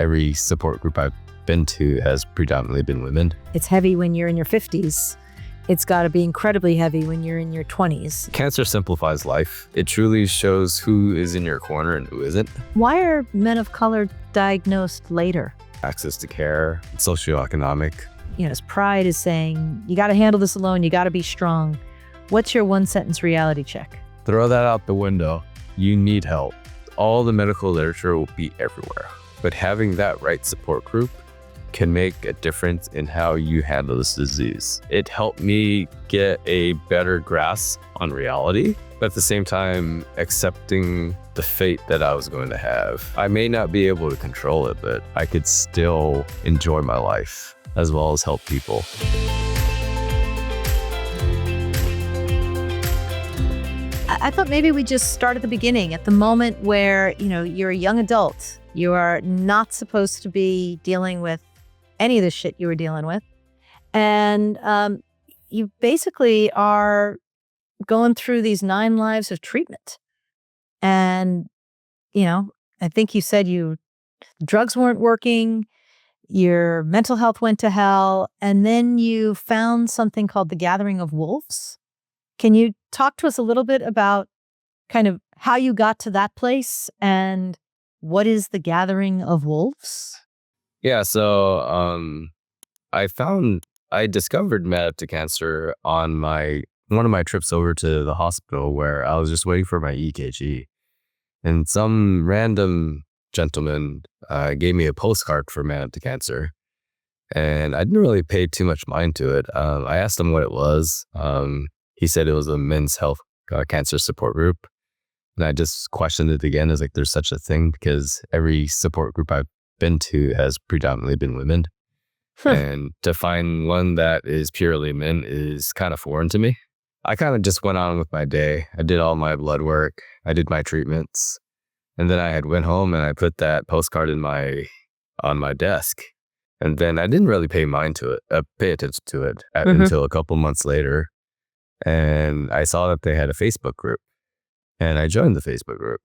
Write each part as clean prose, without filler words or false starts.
every support group I've been to has predominantly been women. It's heavy when you're in your 50s. It's got to be incredibly heavy when you're in your 20s. Cancer simplifies life. It truly shows who is in your corner and who isn't. Why are men of color diagnosed later? Access to care, socioeconomic. His pride is saying, you got to handle this alone. You got to be strong. What's your one sentence reality check? Throw that out the window. You need help. All the medical literature will be everywhere, but having that right support group can make a difference in how you handle this disease. It helped me get a better grasp on reality, but at the same time, accepting the fate that I was going to have. I may not be able to control it, but I could still enjoy my life as well as help people. I thought maybe we just start at the beginning, at the moment where, you're a young adult. You are not supposed to be dealing with any of the shit you were dealing with. And you basically are going through these 9 lives of treatment. And, I think you said drugs weren't working, your mental health went to hell, and then you found something called the Gathering of Wolves. Can you talk to us a little bit about kind of how you got to that place and what is the Gathering of Wolves? Yeah, so I discovered Advocacy cancer on one of my trips over to the hospital where I was just waiting for my EKG. And some random gentleman gave me a postcard for Advocacy cancer. And I didn't really pay too much mind to it. I asked him what it was. He said it was a men's health cancer support group. And I just questioned it again as there's such a thing because every support group I've been to has predominantly been women. And to find one that is purely men is kind of foreign to me. I kind of just went on with my day. I did all my blood work. I did my treatments. And then I had went home and I put that postcard on my desk. And then I didn't really pay attention to it until a couple months later. And I saw that they had a Facebook group. And I joined the Facebook group.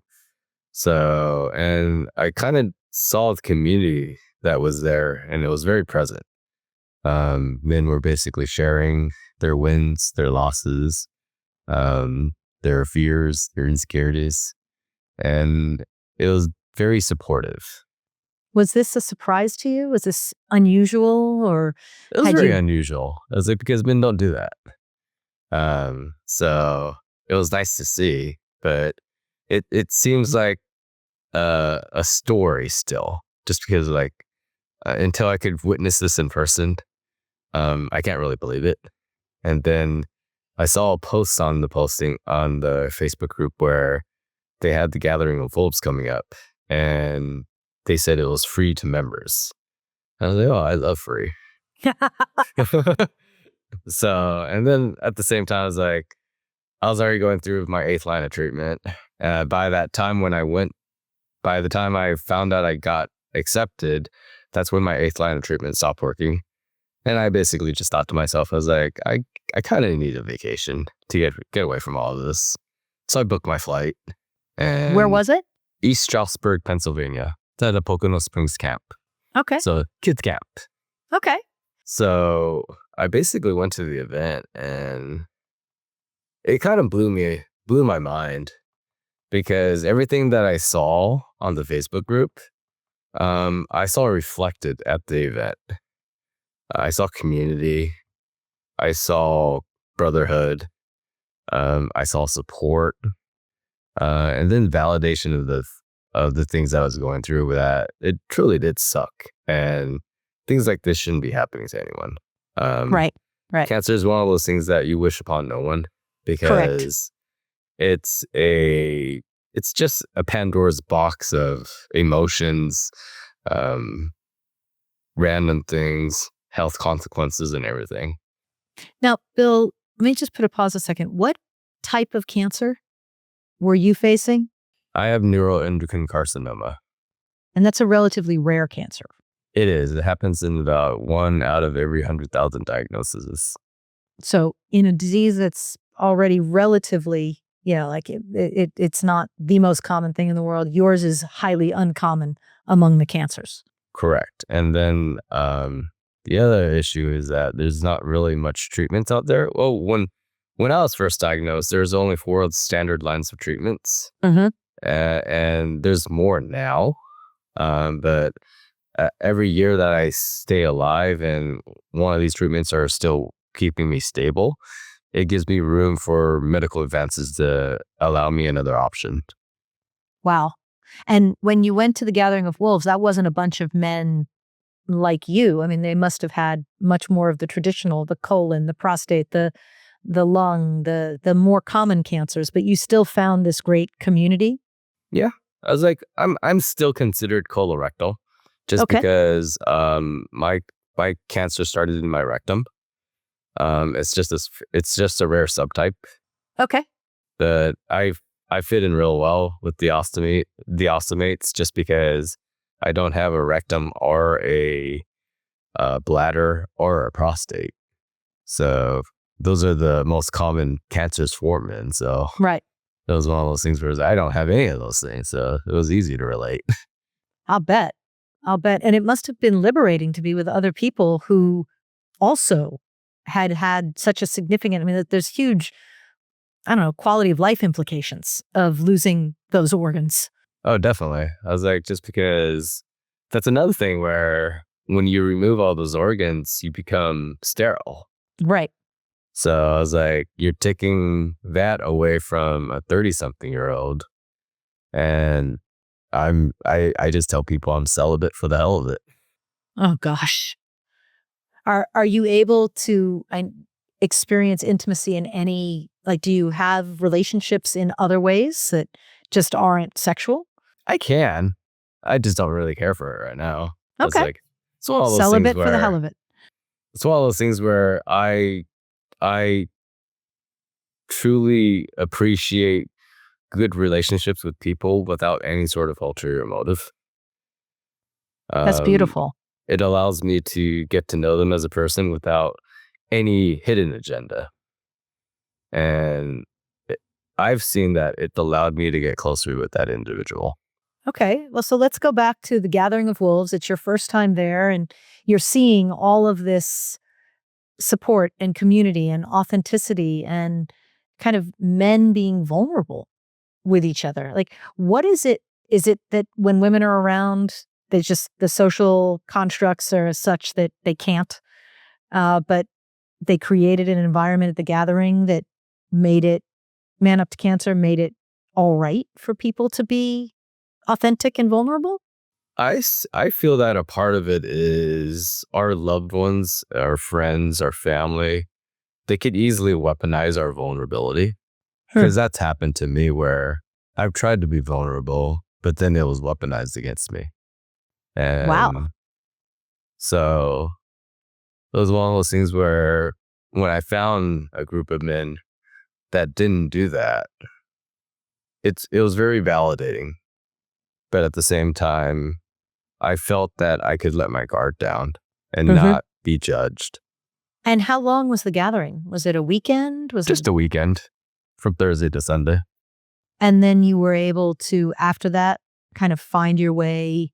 So, and I kind of saw the community that was there, and it was very present. Men were basically sharing their wins, their losses, their fears, their insecurities, and it was very supportive. Was this a surprise to you? Was this unusual, or it was very unusual? Because men don't do that. So it was nice to see, but it seems like a story still, just because until I could witness this in person, I can't really believe it. And then I saw a post on the Facebook group where they had the Gathering of Wolves coming up, and they said it was free to members. I was like, oh, I love free. So, and then at the same time, I was already going through my 8th line of treatment. By the time I found out I got accepted, that's when my 8th line of treatment stopped working. And I basically just thought to myself, I was like, I kind of need a vacation to get away from all of this. So I booked my flight. And where was it? East Stroudsburg, Pennsylvania. It's at a Pocono Springs camp. Okay. So kids camp. Okay. So I basically went to the event, and it kind of blew my mind, because everything that I saw on the Facebook group, I saw reflected at the event. I saw community. I saw brotherhood. I saw support, and then validation of the things I was going through. That it truly did suck, and things like this shouldn't be happening to anyone. Right. Cancer is one of those things that you wish upon no one, because it's just a Pandora's box of emotions, random things, health consequences, and everything. Now, Bill, let me just put a pause a second. What type of cancer were you facing? I have neuroendocrine carcinoma. And that's a relatively rare cancer. It is. It happens in about 1 out of every 100,000 diagnoses. So in a disease that's already relatively, it's not the most common thing in the world, yours is highly uncommon among the cancers. Correct. And then the other issue is that there's not really much treatments out there. Well, when I was first diagnosed, there's only 4 standard lines of treatments, Mm-hmm. and there's more now. But every year that I stay alive and one of these treatments are still keeping me stable, it gives me room for medical advances to allow me another option. Wow. And when you went to the Gathering of Wolves, that wasn't a bunch of men like you. I mean, they must have had much more of the traditional, the colon, the prostate, the lung, the more common cancers, but you still found this great community. Yeah, I was like, I'm still considered colorectal, just Okay. because my cancer started in my rectum. It's just a rare subtype, Okay. but I fit in real well with the ostomates, just because I don't have a rectum or a bladder or a prostate. So those are the most common cancers for men. So Right. it was one of those things where I don't have any of those things. So it was easy to relate. I'll bet. I'll bet. And it must have been liberating to be with other people who also had such a significant, I mean, there's huge, I don't know, quality of life implications of losing those organs. Oh, definitely. I was like, just because that's another thing where when you remove all those organs, you become sterile. Right. So I was like, you're taking that away from a 30-something-year-old. And I just tell people I'm celibate for the hell of it. Oh gosh. Are you able to experience intimacy in any, like, do you have relationships in other ways that just aren't sexual? I can. I just don't really care for it right now. It's Okay. like, it's one of those Celibate things for the hell where of it. it's one of those things where I truly appreciate good relationships with people without any sort of ulterior motive. That's Um, beautiful. it allows me to get to know them as a person without any hidden agenda. And I've seen that it allowed me to get closer with that individual. Okay. Well, so let's go back to the Gathering of Wolves. It's your first time there, and you're seeing all of this support and community and authenticity and kind of men being vulnerable with each other. Like, what is it? Is it that when women are around, they just, the social constructs are such that they can't, but they created an environment at the gathering that made it, Man Up to Cancer made it all right for people to be authentic and vulnerable? I feel that a part of it is our loved ones, our friends, our family. They could easily weaponize our vulnerability, Hmm. because that's happened to me where I've tried to be vulnerable, but then it was weaponized against me. Wow. And so it was one of those things where when I found a group of men that didn't do that, it was very validating. But at the same time, I felt that I could let my guard down and Mhm. not be judged. And how long was the gathering? Was it a weekend? Was Just it, a weekend from Thursday to Sunday. and then you were able to, after that, kind of find your way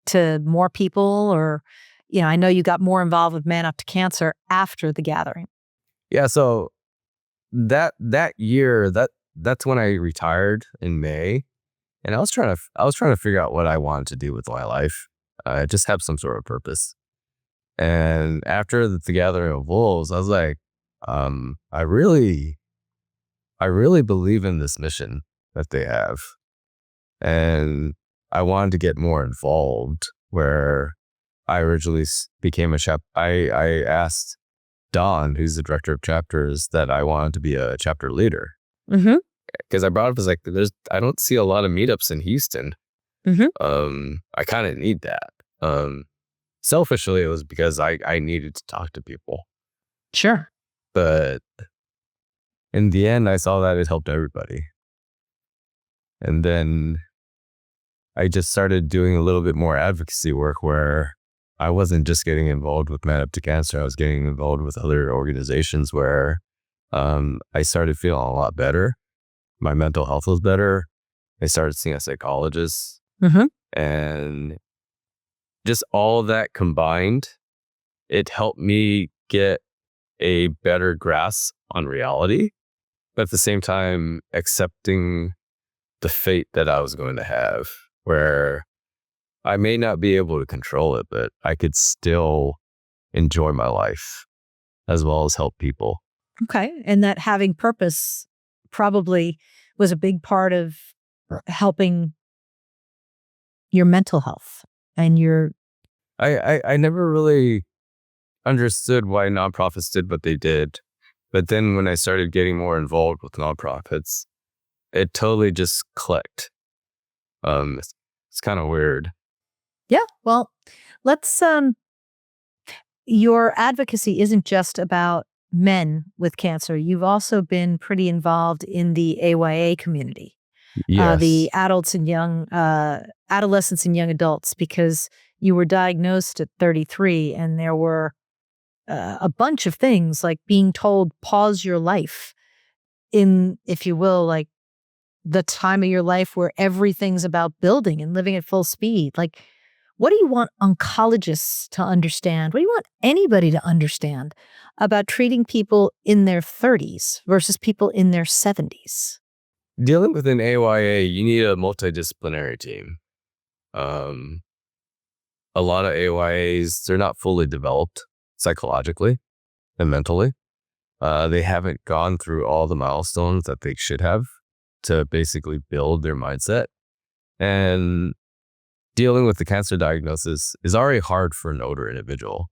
to more people, or, I know you got more involved with Man Up to Cancer after the gathering. Yeah, so that year, that's when I retired in May, and I was trying to figure out what I wanted to do with my life. Just have some sort of purpose. And after the Gathering of Wolves, I was like, I really believe in this mission that they have, and I wanted to get more involved. Where I originally became a I asked Don, who's the director of chapters, that I wanted to be a chapter leader, Mm-hmm. because I brought up as like, I don't see a lot of meetups in Houston. Mm-hmm. I kind of need that. Selfishly, it was because I needed to talk to people, Sure. but in the end, I saw that it helped everybody. And then I just started doing a little bit more advocacy work where I wasn't just getting involved with Man Up to Cancer. I was getting involved with other organizations where I started feeling a lot better. My mental health was better. I started seeing a psychologist, Mm-hmm. and just all that combined, it helped me get a better grasp on reality, but at the same time, accepting the fate that I was going to have, where I may not be able to control it, but I could still enjoy my life as well as help people. Okay. And that having purpose probably was a big part of helping your mental health and your. I never really understood why nonprofits did what they did. But then when I started getting more involved with nonprofits, it totally just clicked. It's kind of weird. Yeah. Well, let's, your advocacy isn't just about men with cancer. You've also been pretty involved in the AYA community, the Yes. adolescents and young adults, because you were diagnosed at 33 and there were a bunch of things like being told, pause your life in, if you will, like the time of your life where everything's about building and living at full speed. Like, what do you want oncologists to understand? What do you want anybody to understand about treating people in their 30s versus people in their 70s? Dealing with an AYA, you need a multidisciplinary team. A lot of AYAs, they're not fully developed psychologically and mentally. They haven't gone through all the milestones that they should have to basically build their mindset. And dealing with the cancer diagnosis is already hard for an older individual,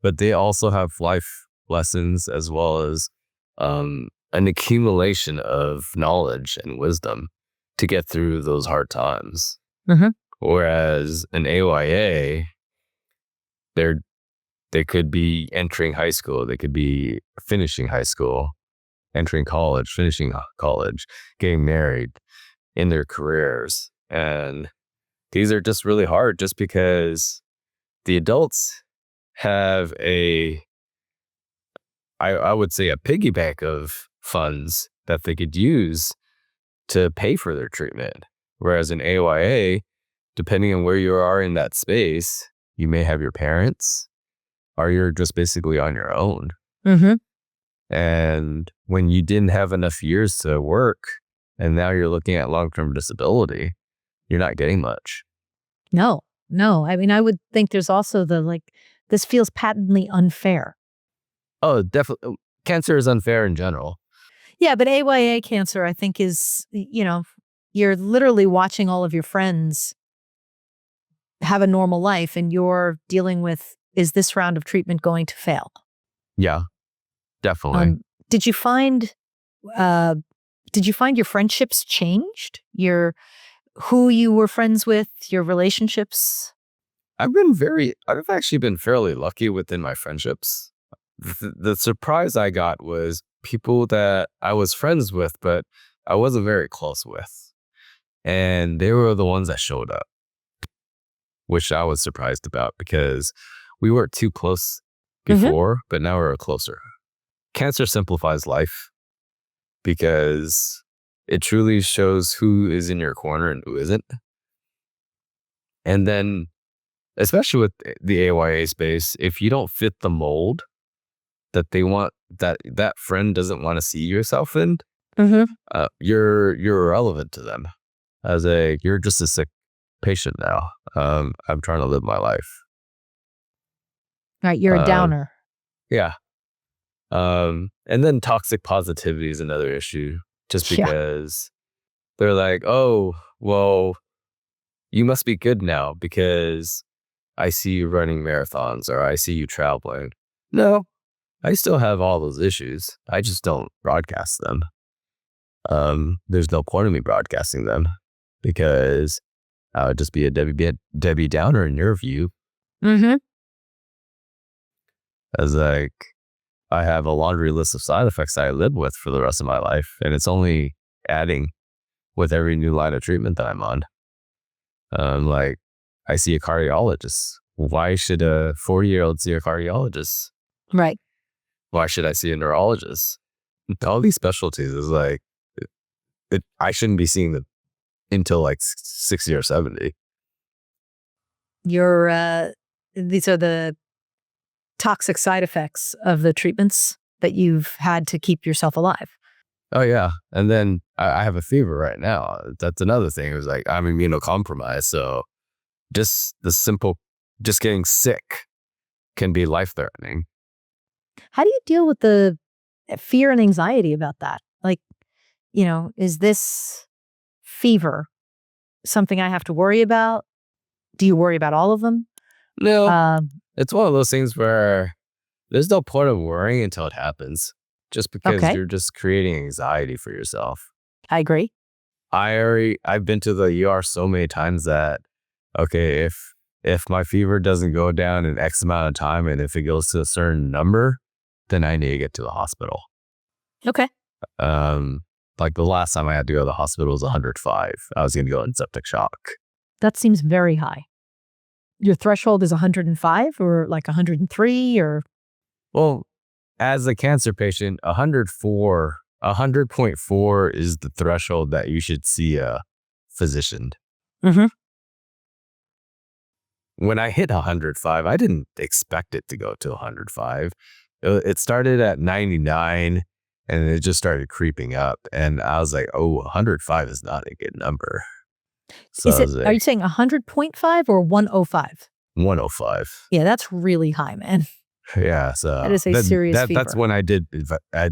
but they also have life lessons as well as an accumulation of knowledge and wisdom to get through those hard times. Mm-hmm. Whereas an AYA, they could be entering high school, they could be finishing high school, entering college, finishing college, getting married, in their careers. And these are just really hard just because the adults have I would say a piggy bank of funds that they could use to pay for their treatment. Whereas in AYA, depending on where you are in that space, you may have your parents or you're just basically on your own. Mm-hmm. And when you didn't have enough years to work and now you're looking at long-term disability, you're not getting much. No. I mean, I would think there's also this feels patently unfair. Oh, definitely. Cancer is unfair in general. Yeah, but AYA cancer, I think, is, you're literally watching all of your friends have a normal life and you're dealing with, is this round of treatment going to fail? Yeah, definitely. Did you find your friendships changed? Who you were friends with, your relationships? I've actually been fairly lucky within my friendships. The surprise I got was people that I was friends with, but I wasn't very close with. And they were the ones that showed up, which I was surprised about because we weren't too close before, but now we're closer. Cancer simplifies life because it truly shows who is in your corner and who isn't. And then, especially with the AYA space, if you don't fit the mold that they want, that friend doesn't want to see yourself in, you're irrelevant to them. You're just a sick patient now. I'm trying to live my life. Right, you're a downer. Yeah. And then toxic positivity is another issue, just because they're like, oh, well, you must be good now because I see you running marathons or I see you traveling. No, I still have all those issues. I just don't broadcast them. There's no point in me broadcasting them because I would just be a Debbie Downer in your view. As I have a laundry list of side effects I live with for the rest of my life, and it's only adding with every new line of treatment that I'm on. I see a cardiologist. Why should a 40-year-old see a cardiologist? Right. Why should I see a neurologist? All these specialties is I shouldn't be seeing them until 60 or 70. These are the toxic side effects of the treatments that you've had to keep yourself alive. Oh yeah. And then I have a fever right now. That's another thing. It was like, I'm immunocompromised. So just just getting sick can be life threatening. How do you deal with the fear and anxiety about that? Like, is this fever something I have to worry about? Do you worry about all of them? No, Um, it's one of those things where there's no point of worrying until it happens, just because okay, you're just creating anxiety for yourself. I agree. I've been to the ER so many times that, okay, if my fever doesn't go down in X amount of time, and if it goes to a certain number, then I need to get to the hospital. Okay. Um, like the last time I had to go to the hospital was 105. I was going to go in septic shock. That seems very high. Your threshold is 105 or like 103 or Well, as a cancer patient, 100.4 is the threshold that you should see a physician. Mhm. When I hit 105, I didn't expect it to go to 105. It started at 99 and it just started creeping up. And I was like, oh, 105 is not a good number. So I was Are like, you saying 100.5 or 105? 105. Yeah, that's really high, man. Yeah. That So is a serious that's fever. when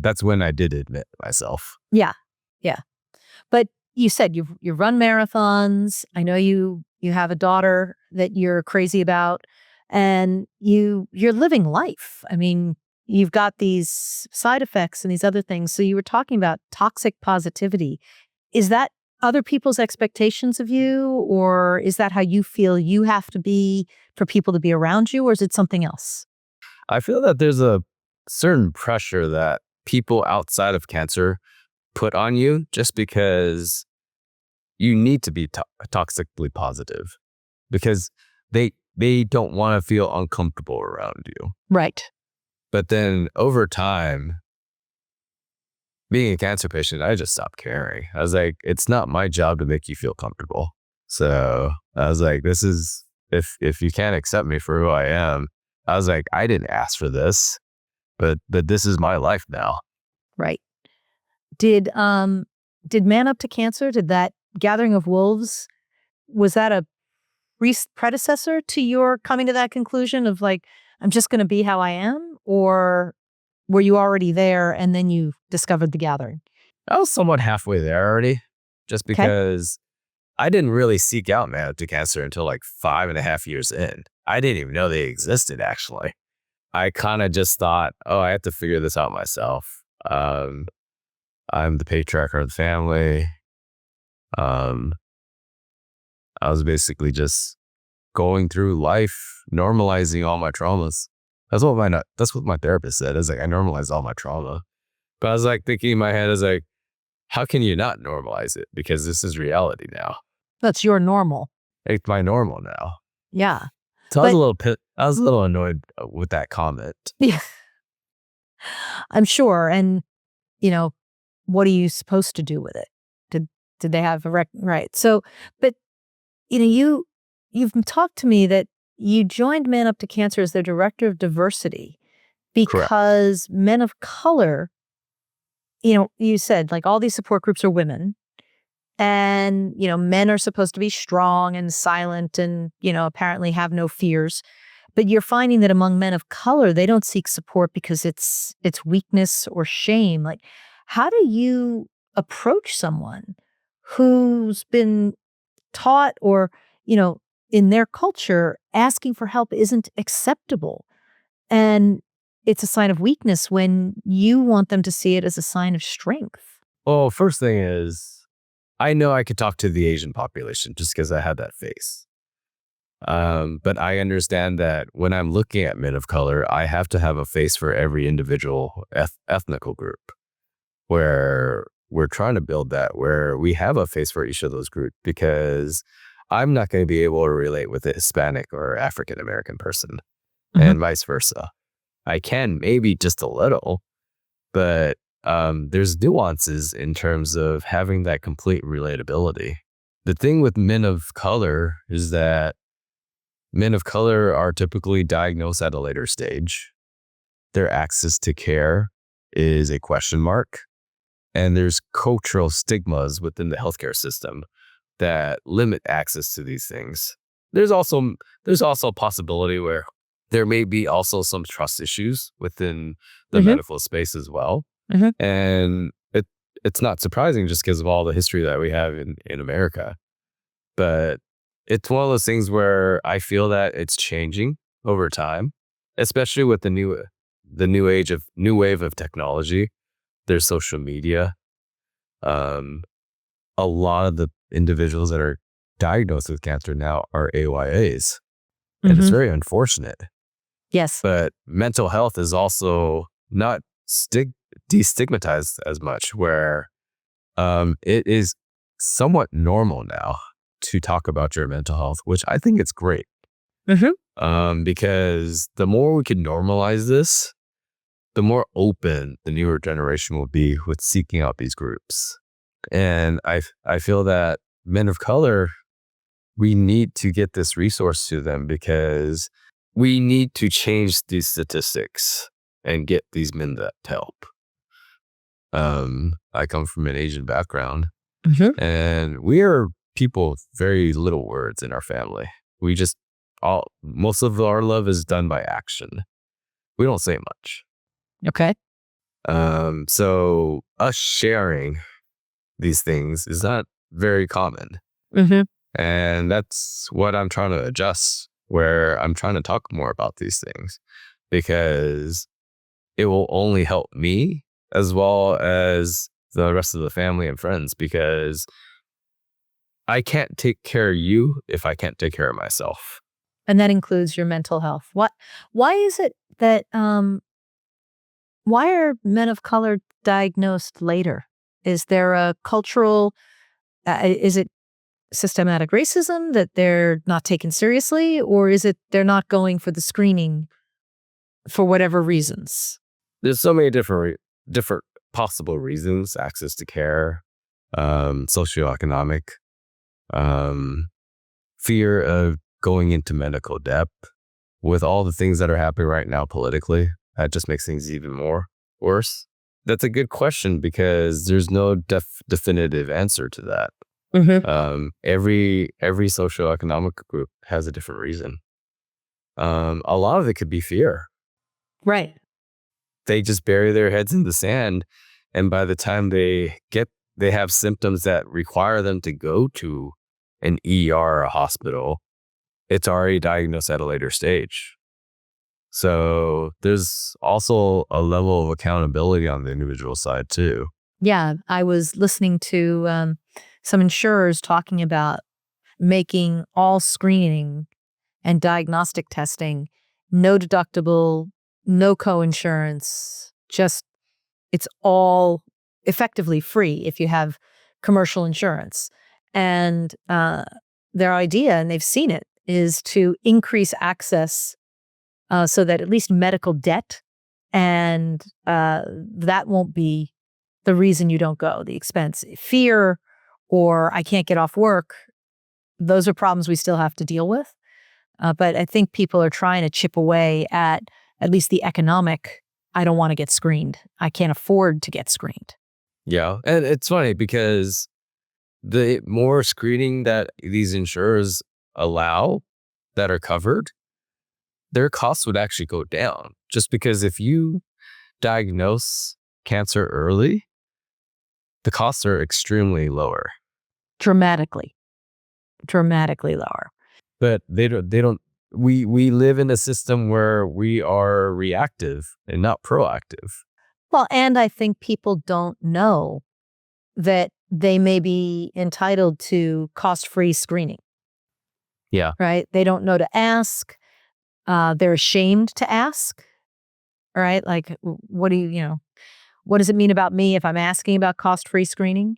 that's when I did admit myself. Yeah. Yeah. But you said you run marathons. I know you have a daughter that you're crazy about and you're living life. I mean, you've got these side effects and these other things. So you were talking about toxic positivity. Is that other people's expectations of you or is that how you feel you have to be for people to be around you or is it something else? I feel that there's a certain pressure that people outside of cancer put on you just because you need to be toxically positive because they don't want to feel uncomfortable around you. Right. But then over time, being a cancer patient, I just stopped caring. I was like, it's not my job to make you feel comfortable. So I was like, this is if you can't accept me for who I am, I was like, I didn't ask for this, but this is my life now. Right. Did Man Up to Cancer, did that Gathering of Wolves, was that a predecessor to your coming to that conclusion of like, I'm just going to be how I am? Or were you already there and then you discovered the gathering? I was somewhat halfway there already, just Okay. because I didn't really seek out Man Up to Cancer until like 5.5 years in. I didn't even know they existed, actually. I kind of just thought, oh, I have to figure this out myself. I'm the patriarch of the family. Um, I was basically just going through life, normalizing all my traumas. That's what my therapist said. Is like I normalized all my trauma, but I was like thinking in my head, I was like, how can you not normalize it? Because this is reality now. That's your normal. It's my normal now. Yeah. So But I was a little annoyed with that comment. yeah, I'm sure. And, you know, what are you supposed to do with it? Did they have a right? So, but you've talked to me that you joined Man Up to Cancer as their director of diversity Correct. because men of color, you said like all these support groups are women and, men are supposed to be strong and silent and, apparently have no fears. But you're finding that among men of color, they don't seek support because it's weakness or shame. Like, how do you approach someone who's been taught or, in their culture, asking for help isn't acceptable? And it's a sign of weakness when you want them to see it as a sign of strength. Well, first thing is, I know I could talk to the Asian population just because I had that face. But I understand that when I'm looking at men of color, I have to have a face for every individual ethnical group where we're trying to build that, where we have a face for each of those groups, because I'm not going to be able to relate with a Hispanic or African American person Mhm. and vice versa. I can maybe just a little, but there's nuances in terms of having that complete relatability. The thing with men of color is that Men of color are typically diagnosed at a later stage. Their access to care is a question mark. And there's cultural stigmas within the healthcare system that limit access to these things. There's also a possibility where there may be also some trust issues within the medical space as well. And it's not surprising just because of all the history that we have in America. But it's one of those things where I feel that it's changing over time, especially with the new wave of technology. There's social media. A lot of the individuals that are diagnosed with cancer now are AYAs, and it's very unfortunate. Yes. But mental health is also not destigmatized as much, where it is somewhat normal now to talk about your mental health, which I think it's great. Because the more we can normalize this, the more open the newer generation will be with seeking out these groups. And I feel that men of color, we need to get this resource to them because we need to change these statistics and get these men that help. I come from an Asian background, and we are people with very little words in our family. We just most of our love is done by action. We don't say much. Okay. So us sharing these things is not very common. And that's what I'm trying to adjust, where I'm trying to talk more about these things, because it will only help me as well as the rest of the family and friends, because I can't take care of you if I can't take care of myself. And that includes your mental health. Why is it that why are men of color diagnosed later? Is there a cultural is it systematic racism that they're not taken seriously, or is it they're not going for the screening for whatever reasons? There's so many different possible reasons: access to care, socioeconomic, fear of going into medical debt. With all the things that are happening right now politically, that just makes things even more worse. That's a good question, because there's no definitive answer to that. Every socioeconomic group has a different reason. A lot of it could be fear. Right. They just bury their heads in the sand, and by the time they have symptoms that require them to go to an ER or a hospital, it's already diagnosed at a later stage. So there's also a level of accountability on the individual side too. Yeah, I was listening to some insurers talking about making all screening and diagnostic testing no deductible, no co-insurance, just it's all effectively free if you have commercial insurance. And their idea, and they've seen it, is to increase access so that at least medical debt, and that won't be the reason you don't go, the expense. Fear or I can't get off work, those are problems we still have to deal with. But I think people are trying to chip away at least the economic, I don't want to get screened. I can't afford to get screened. Yeah. And it's funny because the more screening that these insurers allow that are covered, their costs would actually go down. Just because if you diagnose cancer early, the costs are extremely lower. Dramatically lower. But they don't we live in a system where we are reactive and not proactive. Well, and I think people don't know that they may be entitled to cost-free screening. Yeah. Right? They don't know to ask. They're ashamed to ask. Right? Like, what does it mean about me if I'm asking about cost-free screening?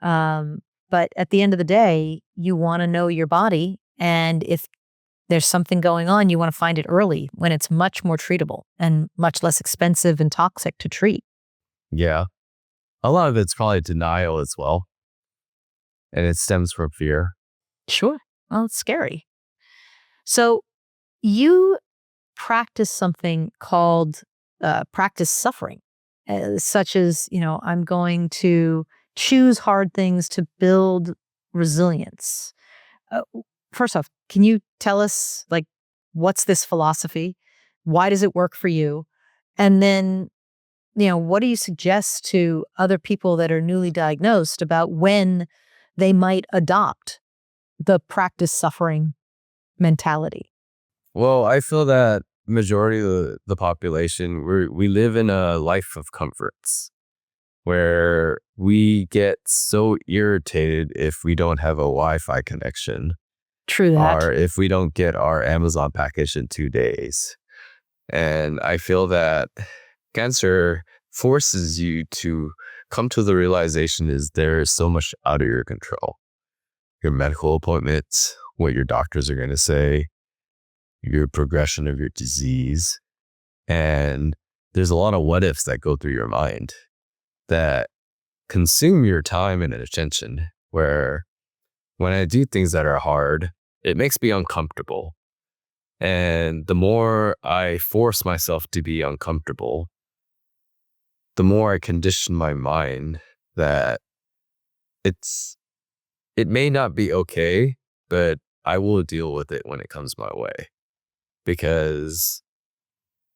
But at the end of the day, you want to know your body. And if there's something going on, you want to find it early when it's much more treatable and much less expensive and toxic to treat. Yeah. A lot of it's probably denial as well. And it stems from fear. Sure. Well, it's scary. So you practice something called practice suffering, such as, I'm going to choose hard things to build resilience. First off, can you tell us, like, what's this philosophy? Why does it work for you? And then, what do you suggest to other people that are newly diagnosed about when they might adopt the practice suffering mentality? Well, I feel that majority of the population, we live in a life of comforts where we get so irritated if we don't have a Wi-Fi connection True that. or if we don't get our Amazon package in 2 days. And I feel that cancer forces you to come to the realization is there's so much out of your control. Your medical appointments, what your doctors are going to say, your progression of your disease. And there's a lot of what ifs that go through your mind that consume your time and attention, where when I do things that are hard, it makes me uncomfortable. And the more I force myself to be uncomfortable, the more I condition my mind that it may not be okay, but I will deal with it when it comes my way. Because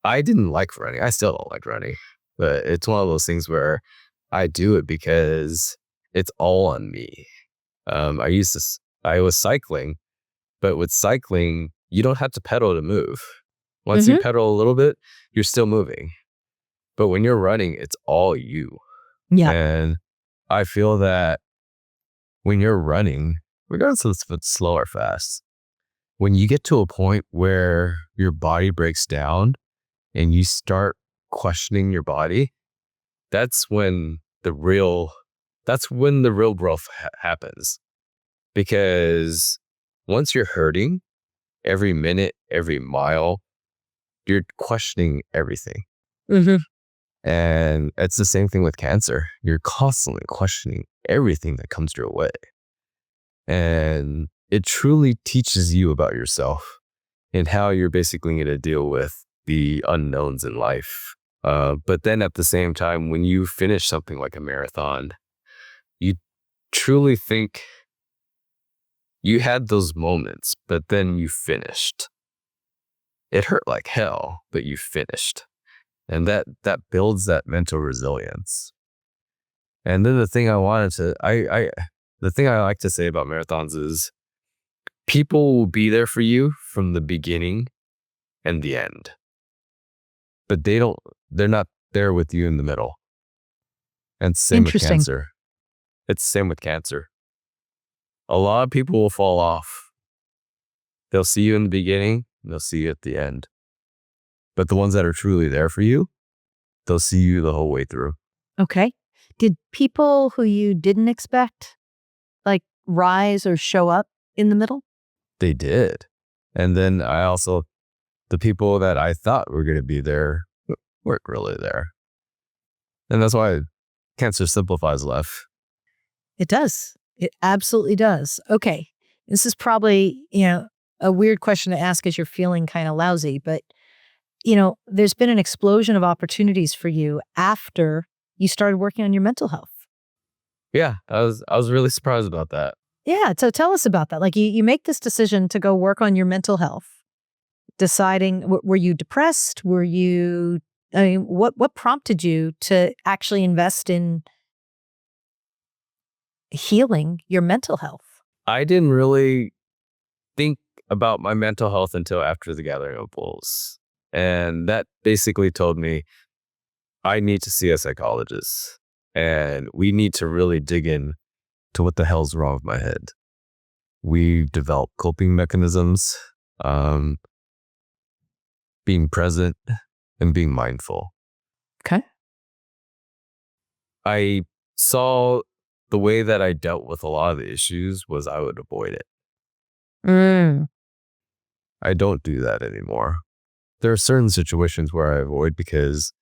I didn't like running. I still don't like running, but it's one of those things where I do it because it's all on me. I was cycling, but with cycling, you don't have to pedal to move. Once you Hmm. pedal a little bit, you're still moving. But when you're running, it's all you. Yeah. And I feel that when you're running, regardless of if it's slow or fast, when you get to a point where your body breaks down and you start questioning your body, that's when the real growth happens. Because once you're hurting, every minute, every mile, you're questioning everything. Hmm. And it's the same thing with cancer. You're constantly questioning everything that comes your way. And it truly teaches you about yourself and how you're basically going to deal with the unknowns in life. But then at the same time, when you finish something like a marathon, you truly think you had those moments, but then you finished. It hurt like hell, but you finished. And that builds that mental resilience. And then the thing the thing I like to say about marathons is people will be there for you from the beginning and the end. But they're not there with you in the middle. And same with Interesting. cancer. It's same with cancer. A lot of people will fall off. They'll see you in the beginning, and they'll see you at the end. But the ones that are truly there for you, they'll see you the whole way through. Okay. Did people who you didn't expect, like, rise or show up in the middle? They did. And then the people that I thought were going to be there weren't really there. And that's why cancer simplifies life. It does. It absolutely does. Okay. This is probably, a weird question to ask as you're feeling kind of lousy, but, there's been an explosion of opportunities for you after you started working on your mental health. Yeah, I was really surprised about that. Yeah. So tell us about that. Like, you make this decision to go work on your mental health, deciding, were you depressed? What prompted you to actually invest in healing your mental health? I didn't really think about my mental health until after the Gathering of Wolves. And that basically told me I need to see a psychologist and we need to really dig in to what the hell's wrong with my head. We've developed coping mechanisms, being present and being mindful. Okay. I saw the way that I dealt with a lot of the issues was I would avoid it. Mm. I don't do that anymore. There are certain situations where I avoid because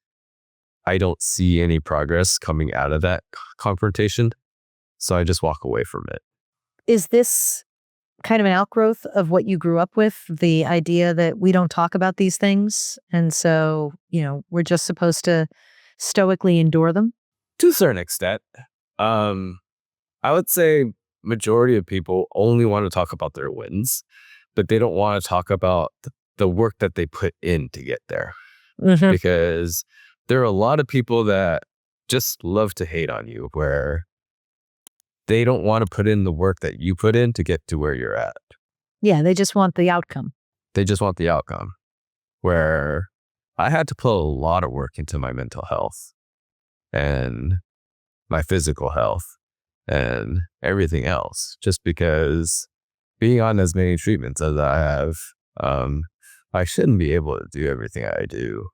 I don't see any progress coming out of that confrontation. So I just walk away from it. Is this kind of an outgrowth of what you grew up with, the idea that we don't talk about these things. And so, we're just supposed to stoically endure them? To a certain extent. I would say majority of people only want to talk about their wins, but they don't want to talk about the work that they put in to get there. Mhm. Because there are a lot of people that just love to hate on you, where they don't want to put in the work that you put in to get to where you're at. Yeah, they just want the outcome. They just want the outcome. Where I had to put a lot of work into my mental health and my physical health and everything else, just because being on as many treatments as I have, I shouldn't be able to do everything I do.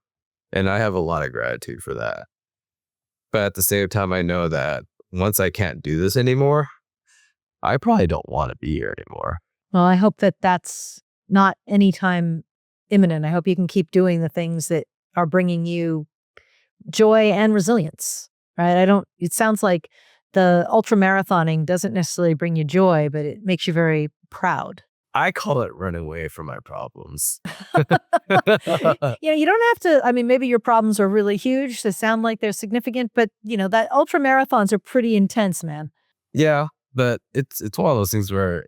And I have a lot of gratitude for that. But at the same time, I know that once I can't do this anymore, I probably don't want to be here anymore. Well, I hope that that's not anytime imminent. I hope you can keep doing the things that are bringing you joy and resilience, right? It sounds like the ultra marathoning doesn't necessarily bring you joy, but it makes you very proud. I call it running away from my problems. You don't have to, maybe your problems are really huge. They sound like they're significant, but that ultra marathons are pretty intense, man. Yeah, but it's one of those things where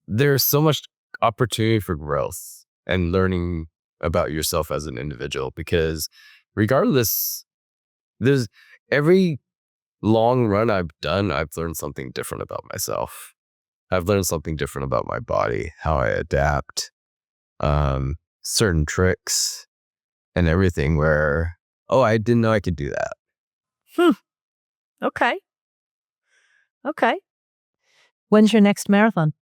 there's so much opportunity for growth and learning about yourself as an individual, because regardless, there's every long run I've done, I've learned something different about myself. I've learned something different about my body, how I adapt, certain tricks and everything, where, I didn't know I could do that. Okay. When's your next marathon?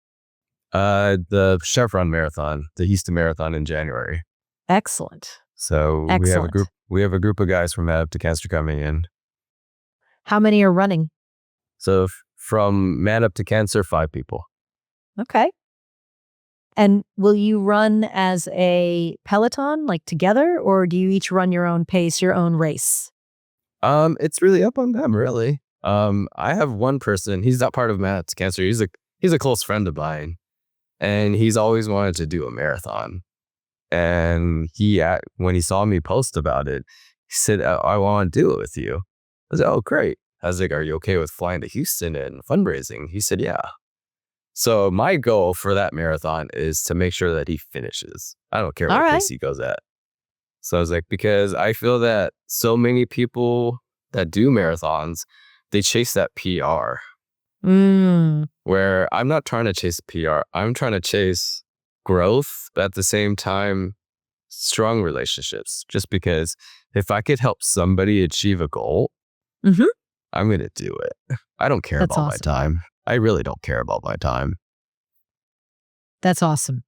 The Chevron Marathon, the Houston Marathon in January. Excellent. So Excellent. we have a group of guys from Advocacy coming in. How many are running? So from Man Up to Cancer, 5 people. Okay. And will you run as a peloton, like together, or do you each run your own pace, your own race? It's really up on them, really. I have one person. He's not part of Man Up to Cancer. He's a close friend of mine, and he's always wanted to do a marathon. And when he saw me post about it, he said, "I want to do it with you." I said, "Oh, great." I was like, "Are you okay with flying to Houston and fundraising?" He said, "Yeah." So my goal for that marathon is to make sure that he finishes. I don't care what pace he goes at. So I was like, because I feel that so many people that do marathons, they chase that PR. Where I'm not trying to chase PR. I'm trying to chase growth, but at the same time, strong relationships. Just because if I could help somebody achieve a goal, I'm going to do it. I don't care about my time. I really don't care about my time. That's awesome.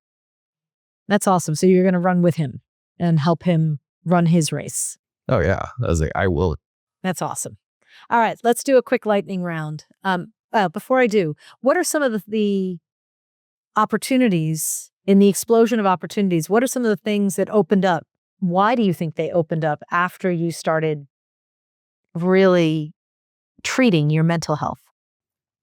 That's awesome. So you're going to run with him and help him run his race. Oh, yeah. I was like, I will. That's awesome. All right. Let's do a quick lightning round. Before I do, what are some of the opportunities in the explosion of opportunities? What are some of the things that opened up? Why do you think they opened up after you started really treating your mental health?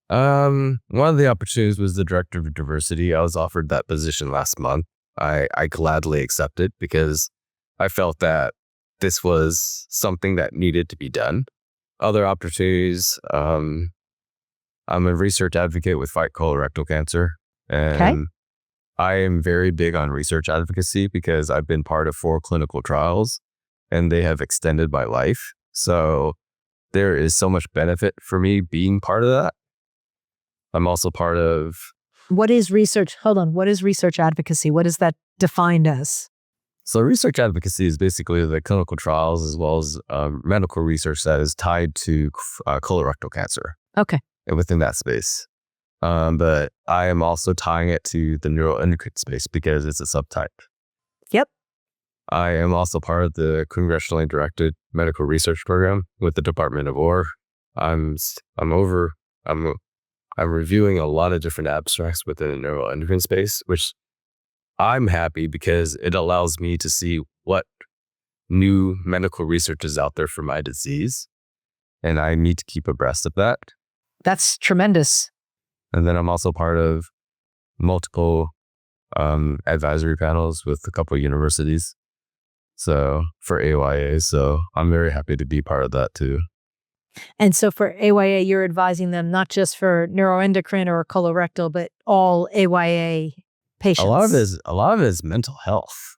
One of the opportunities was the director of diversity. I was offered that position last month. I gladly accepted because I felt that this was something that needed to be done. Other opportunities, I'm a research advocate with Fight Colorectal Cancer. And I am very big on research advocacy because I've been part of 4 clinical trials and they have extended my life. So there is so much benefit for me being part of that. I'm also part of... What is research? Hold on. What is research advocacy? What is that defined as? So research advocacy is basically the clinical trials as well as medical research that is tied to colorectal cancer. Okay. And within that space. But I am also tying it to the neuroendocrine space because it's a subtype. Yep. I am also part of the congressionally directed medical research program with the Department of War. I'm reviewing a lot of different abstracts within the neuroendocrine space, which I'm happy because it allows me to see what new medical research is out there for my disease. And I need to keep abreast of that. That's tremendous. And then I'm also part of multiple advisory panels with a couple of universities. So for AYA, so I'm very happy to be part of that too. And so for AYA, you're advising them not just for neuroendocrine or colorectal, but all AYA patients. A lot of it is mental health.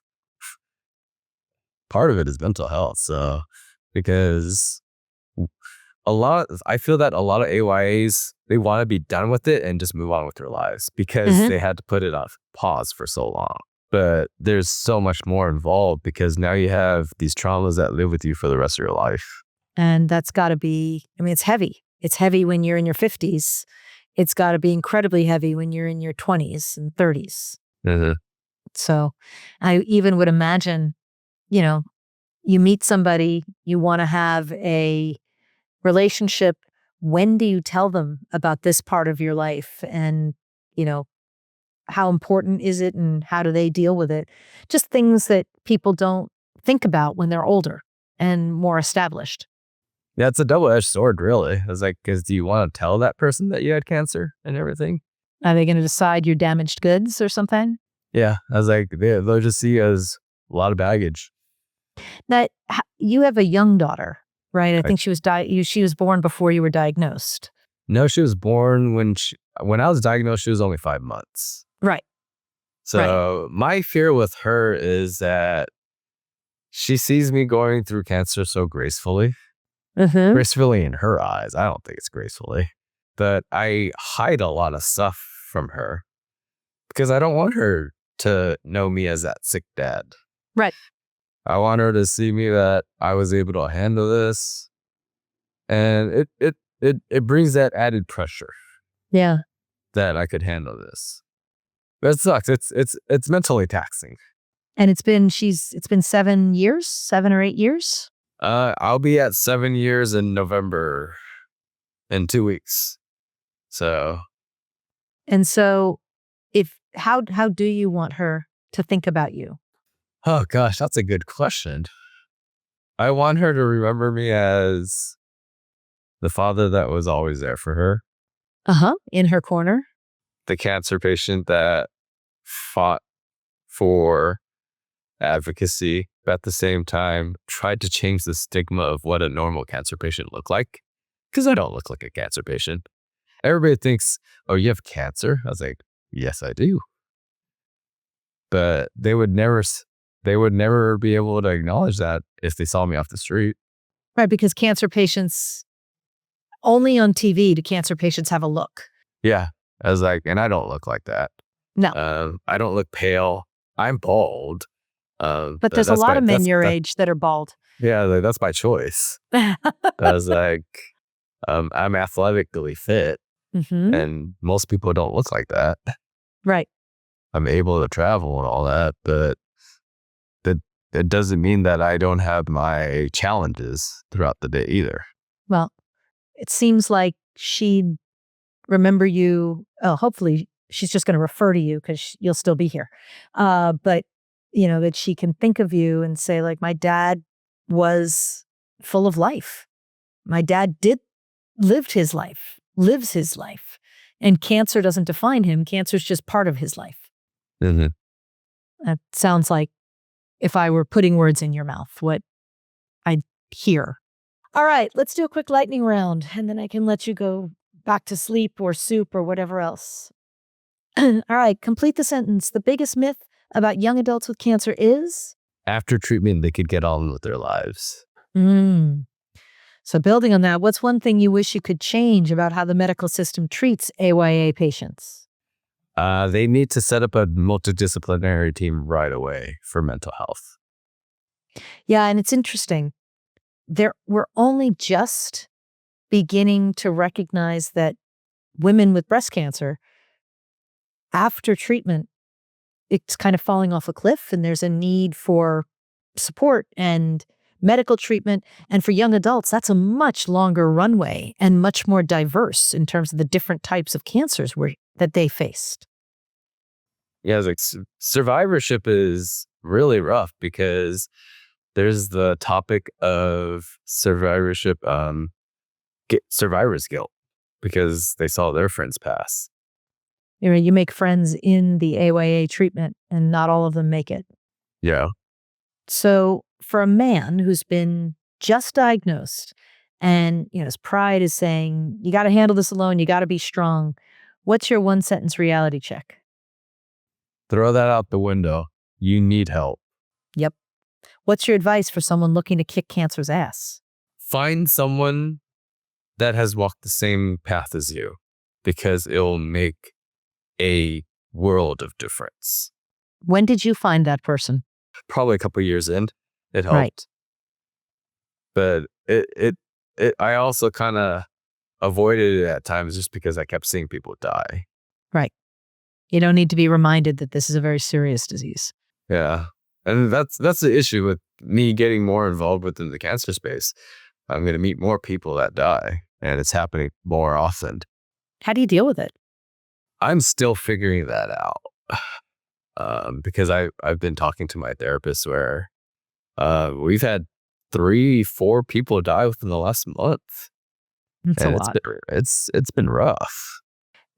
Part of it is mental health. So because I feel that a lot of AYAs, they want to be done with it and just move on with their lives because they had to put it on pause for so long. But there's so much more involved because now you have these traumas that live with you for the rest of your life. And that's got to be, I mean, it's heavy. It's heavy when you're in your 50s. It's got to be incredibly heavy when you're in your 20s and 30s. Mm-hmm. So I even would imagine, you know, you meet somebody, you want to have a relationship. When do you tell them about this part of your life? And, you know, how important is it and how do they deal with it? Just things that people don't think about when they're older and more established. Yeah, it's a double-edged sword, really. It's like, because do you want to tell that person that you had cancer and everything? Are they going to decide you're damaged goods or something? Yeah, I was like, they'll just see you as a lot of baggage. Now, you have a young daughter, right? I think she was born before you were diagnosed. No, she was born when I was diagnosed, she was only 5 months. Right. So my fear with her is that she sees me going through cancer so gracefully. Mm-hmm. Gracefully in her eyes. I don't think it's gracefully. That I hide a lot of stuff from her because I don't want her to know me as that sick dad. Right. I want her to see me that I was able to handle this. And it brings that added pressure. Yeah. That I could handle this. But it sucks. It's mentally taxing. And it's been 7 years, 7 or 8 years. I'll be at 7 years in November in 2 weeks. So. And so how do you want her to think about you? Oh gosh, that's a good question. I want her to remember me as the father that was always there for her. In her corner. The cancer patient that fought for advocacy, but at the same time tried to change the stigma of what a normal cancer patient looked like. Because I don't look like a cancer patient. Everybody thinks, oh, you have cancer? I was like, yes, I do. But they would never be able to acknowledge that if they saw me off the street. Right, because cancer patients, only on TV do cancer patients have a look. Yeah. I was like, and I don't look like that. No. I don't look pale. I'm bald. But there's a lot of men your age that are bald. Yeah, like, that's my choice. I was like, I'm athletically fit. Mm-hmm. And most people don't look like that. Right. I'm able to travel and all that, but it doesn't mean that I don't have my challenges throughout the day either. Well, it seems like she'd remember you. Oh, hopefully she's just going to refer to you because you'll still be here. But, that she can think of you and say, like, my dad was full of life. My dad lives his life. And cancer doesn't define him. Cancer is just part of his life. Mm-hmm. That sounds like, if I were putting words in your mouth, what I'd hear. All right, let's do a quick lightning round, and then I can let you go back to sleep or soup or whatever else. All right, complete the sentence. The biggest myth about young adults with cancer is? After treatment, they could get on with their lives. So building on that, what's one thing you wish you could change about how the medical system treats AYA patients? They need to set up a multidisciplinary team right away for mental health. Yeah, and it's interesting. We're only just beginning to recognize that women with breast cancer, after treatment, it's kind of falling off a cliff, and there's a need for support and medical treatment. And for young adults, that's a much longer runway and much more diverse in terms of the different types of cancers that they faced. Yeah, it's like survivorship is really rough because there's the topic of survivorship, survivor's guilt because they saw their friends pass. You make friends in the AYA treatment and not all of them make it. Yeah. So for a man who's been just diagnosed and, his pride is saying, you got to handle this alone, you got to be strong. What's your one sentence reality check? Throw that out the window. You need help. Yep. What's your advice for someone looking to kick cancer's ass? Find someone that has walked the same path as you, because it'll make a world of difference. When did you find that person? Probably a couple years in, it helped. Right. But I also kind of avoided it at times just because I kept seeing people die. Right. You don't need to be reminded that this is a very serious disease. Yeah. And that's the issue with me getting more involved within the cancer space. I'm going to meet more people that die, and it's happening more often. How do you deal with it? I'm still figuring that out. Because I've been talking to my therapist where we've had 3-4 people die within the last month. It's a lot. It's been rough.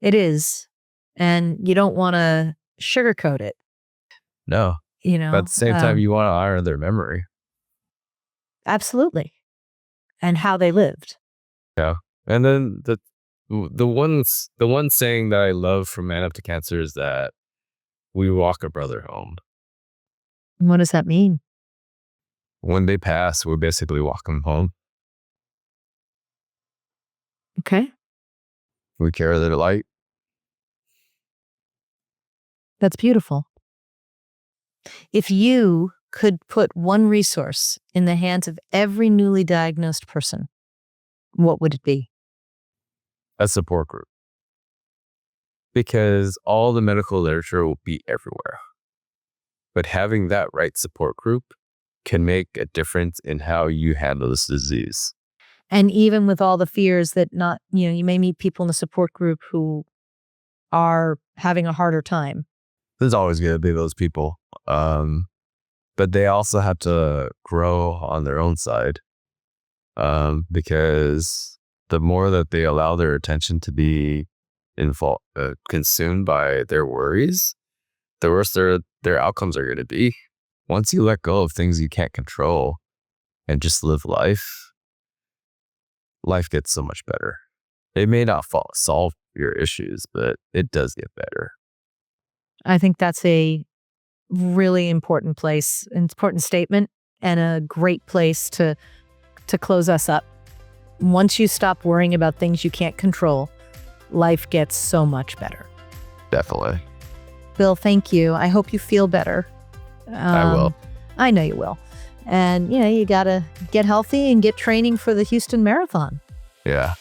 It is. And you don't want to sugarcoat it. No. But at the same time, you want to honor their memory. Absolutely. And how they lived. Yeah. And then the one saying that I love from Man Up to Cancer is that we walk a brother home. What does that mean? When they pass, we basically walk them home. Okay. We carry their light. That's beautiful. If you could put one resource in the hands of every newly diagnosed person, what would it be? A support group. Because all the medical literature will be everywhere. But having that right support group can make a difference in how you handle this disease. And even with all the fears that you may meet people in the support group who are having a harder time. There's always going to be those people. But they also have to grow on their own side. Because the more that they allow their attention to be consumed by their worries, the worse their outcomes are going to be. Once you let go of things you can't control and just live life gets so much better. It may not solve your issues, but it does get better. I think that's a really important statement, and a great place to close us up. Once you stop worrying about things you can't control, life gets so much better. Definitely. Bill, thank you. I hope you feel better. I will. I know you will. And, you got to get healthy and get training for the Houston Marathon. Yeah.